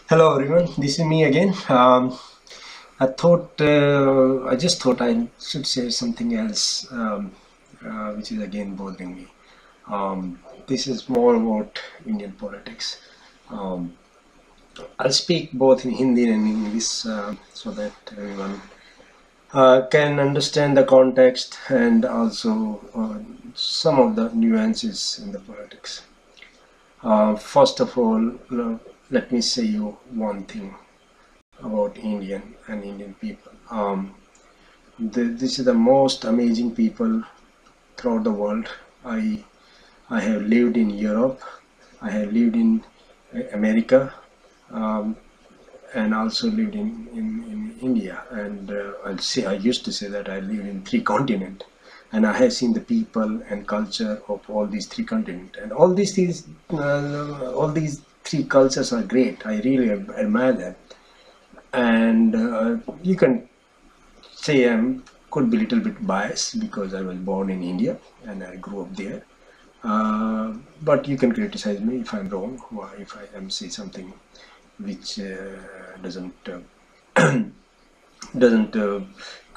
Hello everyone, this is me again. I just thought I should say something else, which is again bothering me. This is more about Indian politics. Um, I'll speak both in Hindi and English so that everyone can understand the context and also some of the nuances in the politics. First of all, let me say you one thing about Indian and Indian people. This is the most amazing people throughout the world. I I have lived in Europe. I have lived in America, um, and also lived in India. And I used to say that I lived in three continents, and I have seen the people and culture of all these three continents. And all these three cultures are great. I really admire them. And you can say I could be a little bit biased because I was born in India and I grew up there. But you can criticize me if I'm wrong or if I am say something which doesn't kind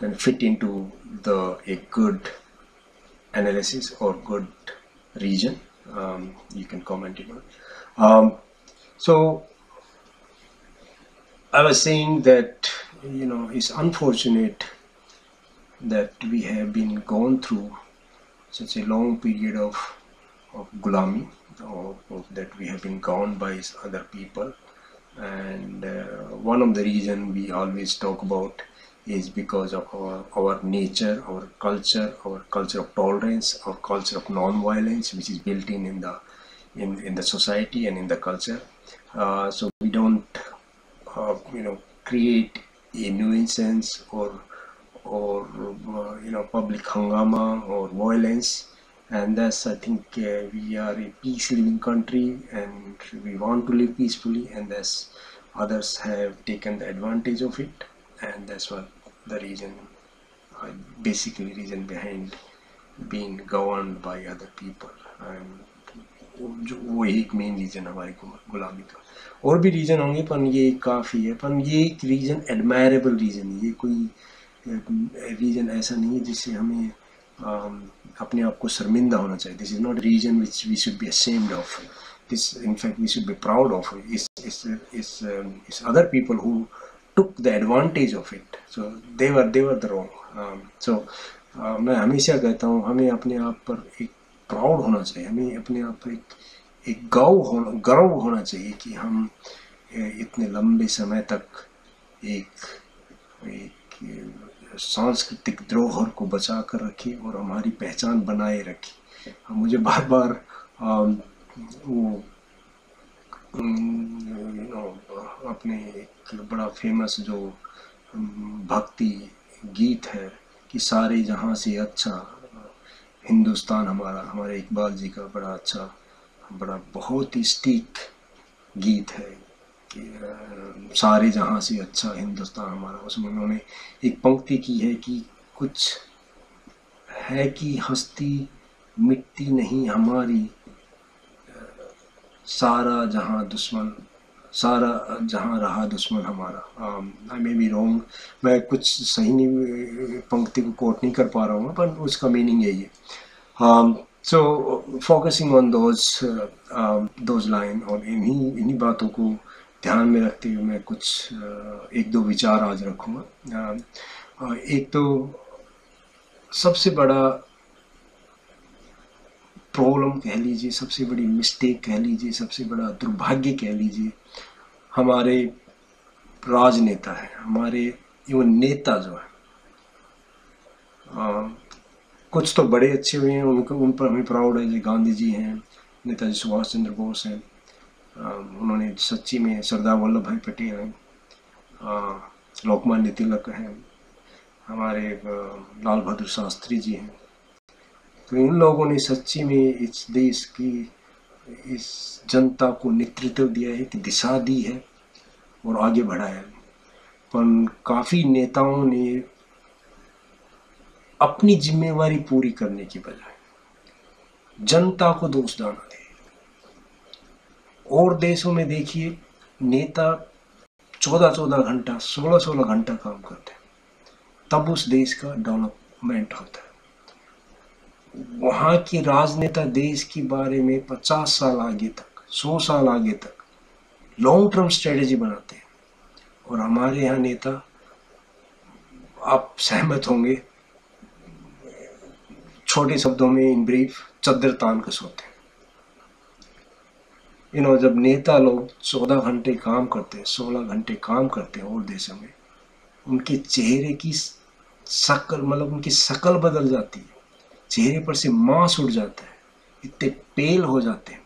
of fit into the a good analysis or good region. You can comment it on. So I was saying that it's unfortunate that we have been gone through such a long period of gulami, or that we have been gone by other people. And one of the reason we always talk about is because of our nature, our culture of tolerance, our culture of non-violence, which is built in the society and in the culture. So we don't create a nuisance or public hangama or violence. And thus I think we are a peace living country and we want to live peacefully, and thus others have taken the advantage of it. And that's what the reason, basically reason behind being governed by other people. And वो एक main reason हमारी गुलामी का। और भी reason होंगे पर ये काफ़ी है, पर ये एक रीजन एडमायरेबल रीजन है। ये कोई रीजन ऐसा नहीं है जिससे हमें अपने आप को शर्मिंदा होना चाहिए। This is not reason which we should be ashamed of. This in fact we should be proud of इस other people who took the advantage of it, so they were the wrong. So मैं हमेशा कहता हूँ हमें अपने आप पर एक प्राउड होना चाहिए, हमें अपने आप पर एक गर्व होना चाहिए कि हम इतने लंबे समय तक एक सांस्कृतिक धरोहर को बचा कर रखे और हमारी पहचान बनाए रखे। मुझे बार बार वो अपने एक बड़ा फेमस जो भक्ति गीत है कि सारे जहाँ से अच्छा हिंदुस्तान हमारा, हमारे इकबाल जी का बड़ा अच्छा, बड़ा बहुत ही स्टीक गीत है कि सारे जहाँ से अच्छा हिंदुस्तान हमारा। उसमें उन्होंने एक पंक्ति की है कि कुछ है कि हस्ती मिट्टी नहीं हमारी, सारा जहाँ रहा दुश्मन हमारा। आई मे बी रॉन्ग, मैं कुछ सही नहीं पंक्ति को कोट नहीं कर पा रहा हूँ, पर उसका मीनिंग यही है। सो फोकसिंग ऑन दोज लाइन, और इन्हीं बातों को ध्यान में रखते हुए मैं कुछ एक दो विचार आज रखूँगा। एक तो सबसे बड़ा प्रॉब्लम कह लीजिए, सबसे बड़ी मिस्टेक कह लीजिए, सबसे बड़ा दुर्भाग्य कह लीजिए, हमारे राजनेता है, हमारे इवन नेता जो है, कुछ तो बड़े अच्छे हुए हैं, उन पर हमें प्राउड है। जैसे गांधी जी हैं, नेताजी सुभाष चंद्र बोस हैं, उन्होंने सच्ची में, सरदार वल्लभ भाई पटेल हैं, लोकमान्य तिलक हैं, हमारे लाल बहादुर शास्त्री जी हैं। तो इन लोगों ने सच्ची में इस देश की, इस जनता को नेतृत्व दिया है, कि दिशा दी है और आगे बढ़ाया है। पर काफ़ी नेताओं ने अपनी जिम्मेवारी पूरी करने की बजाय जनता को दोष डाला है। और देशों में देखिए, नेता 14-14 घंटा, 16-16 घंटा काम करते हैं, तब उस देश का डेवलपमेंट होता है। वहाँ के राजनेता देश के बारे में 50 साल आगे तक, 100 साल आगे तक लॉन्ग टर्म स्ट्रेटेजी बनाते हैं। और हमारे यहाँ नेता, आप सहमत होंगे, छोटे शब्दों में इन ब्रीफ चद्दर तान कर सोते हैं। जब नेता लोग 14 घंटे काम करते हैं, 16 घंटे काम करते हैं और देशों में, उनके चेहरे की शक्ल, मतलब उनकी शक्ल बदल जाती है, चेहरे पर से मांस उड़ जाता है, इतने पेल हो जाते हैं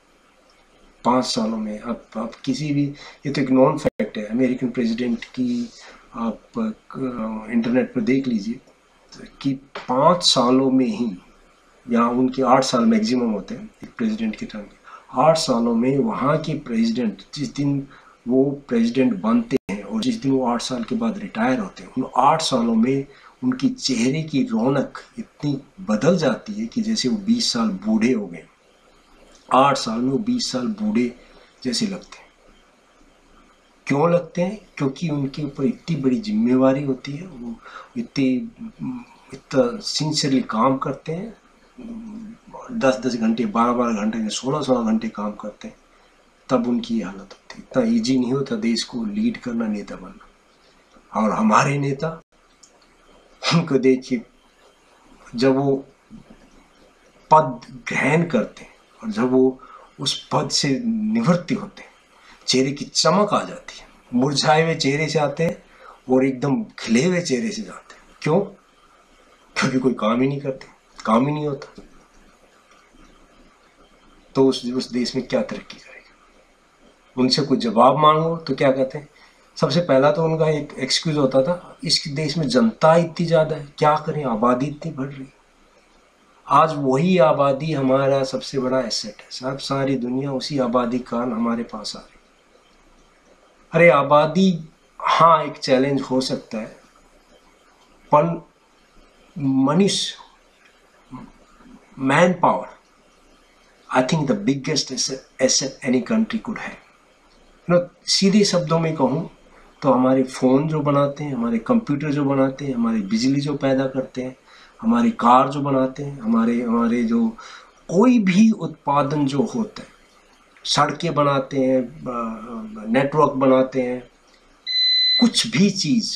5 सालों में। आप किसी भी, ये तो एक नॉन फैक्ट है, अमेरिकन प्रेसिडेंट की आप इंटरनेट पर देख लीजिए कि 5 सालों में ही, यहाँ उनके 8 साल मैक्सिमम होते हैं एक प्रेसिडेंट के टर्म के, 8 सालों में वहाँ के प्रेसिडेंट, जिस दिन वो प्रेसिडेंट बनते हैं और जिस दिन वो 8 साल के बाद रिटायर होते हैं, उन 8 सालों में उनकी चेहरे की रौनक इतनी बदल जाती है कि जैसे वो 20 साल बूढ़े हो गए। 8 साल में वो 20 साल बूढ़े जैसे लगते हैं। क्यों लगते हैं? क्योंकि उनके ऊपर इतनी बड़ी जिम्मेवारी होती है, वो इतना सिंसियरली काम करते हैं, 10-10 घंटे, 12-12 घंटे, 16-16 घंटे काम करते हैं, तब उनकी हालत होती है। इतना ईजी नहीं होता देश को लीड करना, नेता बनना। और हमारे नेता, उनको देखिए, जब वो पद ग्रहण करते हैं और जब वो उस पद से निवृत्ति होते हैं, चेहरे की चमक आ जाती है, मुरझाए हुए चेहरे से आते हैं और एकदम खिले हुए चेहरे से जाते हैं। क्यों? क्योंकि कोई काम ही नहीं करते, काम ही नहीं होता। तो उस देश में क्या तरक्की करेगा? उनसे कुछ जवाब मांगो तो क्या कहते हैं? सबसे पहला तो उनका एक एक्सक्यूज होता था, इस देश में जनता इतनी ज़्यादा है, क्या करें, आबादी इतनी बढ़ रही। आज वही आबादी हमारा सबसे बड़ा एसेट है साहब, सारी दुनिया उसी आबादी का हमारे पास आ रही। अरे आबादी हाँ एक चैलेंज हो सकता है, पर मनुष्य, man power, I think the biggest asset any country could है। सीधे शब्दों में कहूँ तो हमारे फ़ोन जो बनाते हैं, हमारे कंप्यूटर जो बनाते हैं, हमारी बिजली जो पैदा करते हैं, हमारी कार जो बनाते हैं, हमारे जो कोई भी उत्पादन जो होता है, सड़कें बनाते हैं, नेटवर्क बनाते हैं, कुछ भी चीज़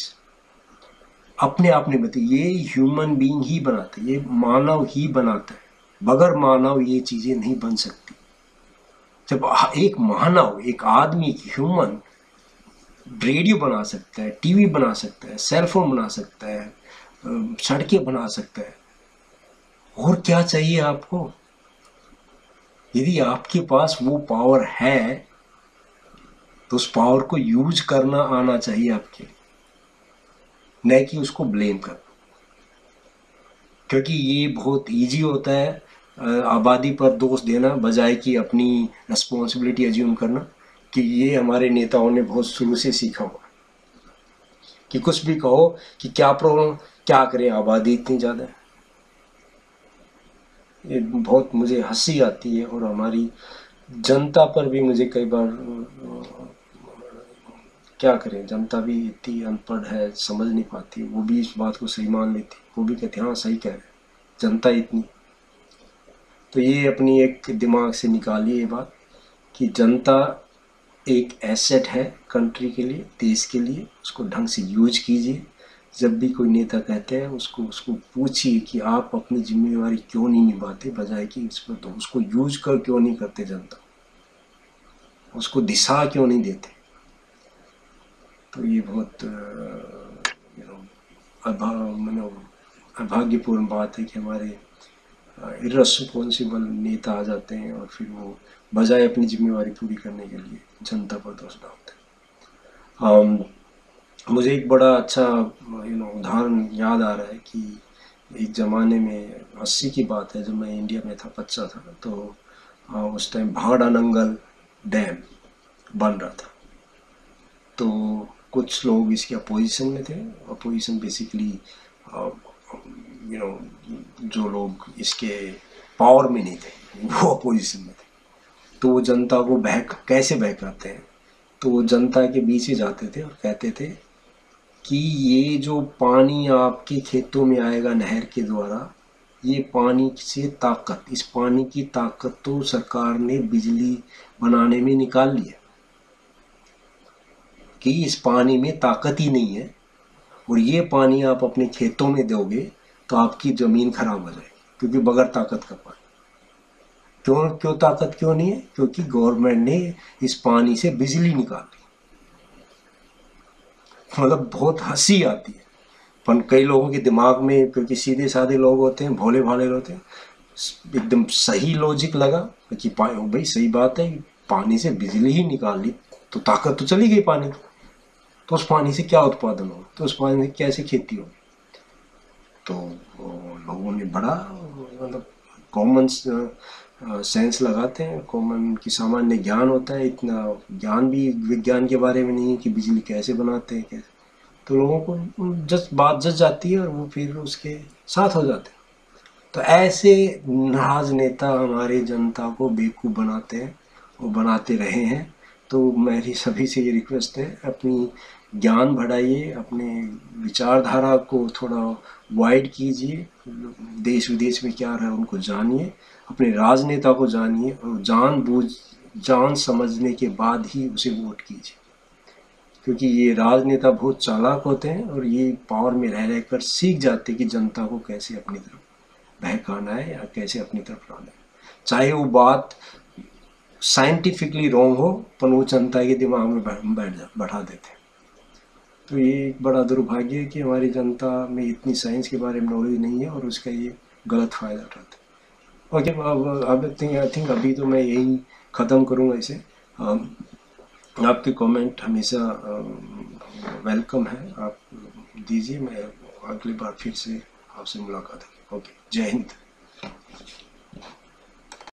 अपने आप नहीं बनती, ये ह्यूमन बीइंग ही बनाते हैं, ये मानव ही बनाता है। बगैर मानव ये चीज़ें नहीं बन सकती। जब एक मानव, एक आदमी, एक ह्यूमन रेडियो बना सकता है, टीवी बना सकता है, सेलफोन बना सकता है, सड़कें बना सकता है, और क्या चाहिए आपको? यदि आपके पास वो पावर है तो उस पावर को यूज करना आना चाहिए आपके, न कि उसको ब्लेम करना। क्योंकि ये बहुत इजी होता है आबादी पर दोष देना, बजाय कि अपनी रिस्पॉन्सिबिलिटी अज्यूम करना। कि ये हमारे नेताओं ने बहुत शुरू से सीखा हुआ कि कुछ भी कहो कि क्या प्रॉब्लम, क्या करें, आबादी इतनी ज़्यादा है। ये बहुत मुझे हंसी आती है, और हमारी जनता पर भी मुझे कई बार, क्या करें, जनता भी इतनी अनपढ़ है, समझ नहीं पाती, वो भी इस बात को सही मान लेती, वो भी कहती हाँ सही कह रहे, जनता इतनी। तो ये अपनी एक दिमाग से निकालिए ये बात कि जनता एक एसेट है कंट्री के लिए, देश के लिए, उसको ढंग से यूज कीजिए। जब भी कोई नेता कहते हैं उसको पूछिए कि आप अपनी जिम्मेवारी क्यों नहीं निभाते, बजाय कि इस पर तो उसको यूज कर क्यों नहीं करते, जनता उसको दिशा क्यों नहीं देते। तो ये बहुत अभाग्यपूर्ण बात है कि हमारे इर्रेस्पॉन्सिबल नेता आ जाते हैं और फिर वो बजाय अपनी जिम्मेवारी पूरी करने के लिए जनता पर दोष डालते हैं। मुझे एक बड़ा अच्छा उदाहरण याद आ रहा है कि एक ज़माने में 80 की बात है, जब मैं इंडिया में था, बच्चा था, तो उस टाइम भागड़ानंगल डैम बन रहा था। तो कुछ लोग इसके अपोजिशन में थे। अपोजिशन बेसिकली जो लोग इसके पावर में नहीं थे वो अपोजिशन में थे। तो वो जनता को कैसे बहकाते हैं तो वो जनता के बीच ही जाते थे और कहते थे कि ये जो पानी आपके खेतों में आएगा नहर के द्वारा, ये पानी से ताकत, इस पानी की ताकत तो सरकार ने बिजली बनाने में निकाल ली है, कि इस पानी में ताकत ही नहीं है, और ये पानी आप अपने खेतों में दोगे तो आपकी ज़मीन खराब हो जाएगी, क्योंकि बगैर ताकत का पानी। क्यों ताकत क्यों नहीं है? क्योंकि गवर्नमेंट ने इस पानी से बिजली निकाल ली। मतलब बहुत हंसी आती है, पर कई लोगों के दिमाग में, क्योंकि सीधे साधे लोग होते हैं, भोले भाले होते हैं, एकदम सही लॉजिक लगा कि भाई सही बात है, पानी से बिजली ही निकाल ली तो ताकत तो चली गई पानी, तो उस पानी से क्या उत्पादन होगा, तो उस पानी से कैसे खेती होगी। तो लोगों ने बड़ा मतलब कॉमन सेंस लगाते हैं, कॉमन की सामान्य ज्ञान होता है, इतना ज्ञान भी विज्ञान के बारे में नहीं है कि बिजली कैसे बनाते हैं कैसे, तो लोगों को जस्ट बात जच जाती है और वो फिर उसके साथ हो जाते हैं। तो ऐसे नाराज नेता हमारे जनता को बेवकूफ़ बनाते हैं और बनाते रहे हैं। तो मेरी सभी से ये रिक्वेस्ट है, अपनी ज्ञान बढ़ाइए, अपने विचारधारा को थोड़ा वाइड कीजिए, देश विदेश में क्या रहा है उनको जानिए, अपने राजनेता को जानिए और जान समझने के बाद ही उसे वोट कीजिए, क्योंकि ये राजनेता बहुत चालाक होते हैं और ये पावर में रह रहकर सीख जाते हैं कि जनता को कैसे अपनी तरफ बहकाना है या कैसे अपनी तरफ लाना है, चाहे वो बात साइंटिफिकली रॉन्ग हो, पर वो जनता के दिमाग में बैठा देते हैं। तो ये एक बड़ा दुर्भाग्य है कि हमारी जनता में इतनी साइंस के बारे में नॉलेज नहीं है और उसका ये गलत फ़ायदा उठाते हैं। ओके, अब आई थिंक अभी तो मैं यही ख़त्म करूँगा इसे। आपके कमेंट हमेशा वेलकम है, आप दीजिए, मैं अगली बार फिर से आपसे मुलाकात है। ओके, जय हिंद।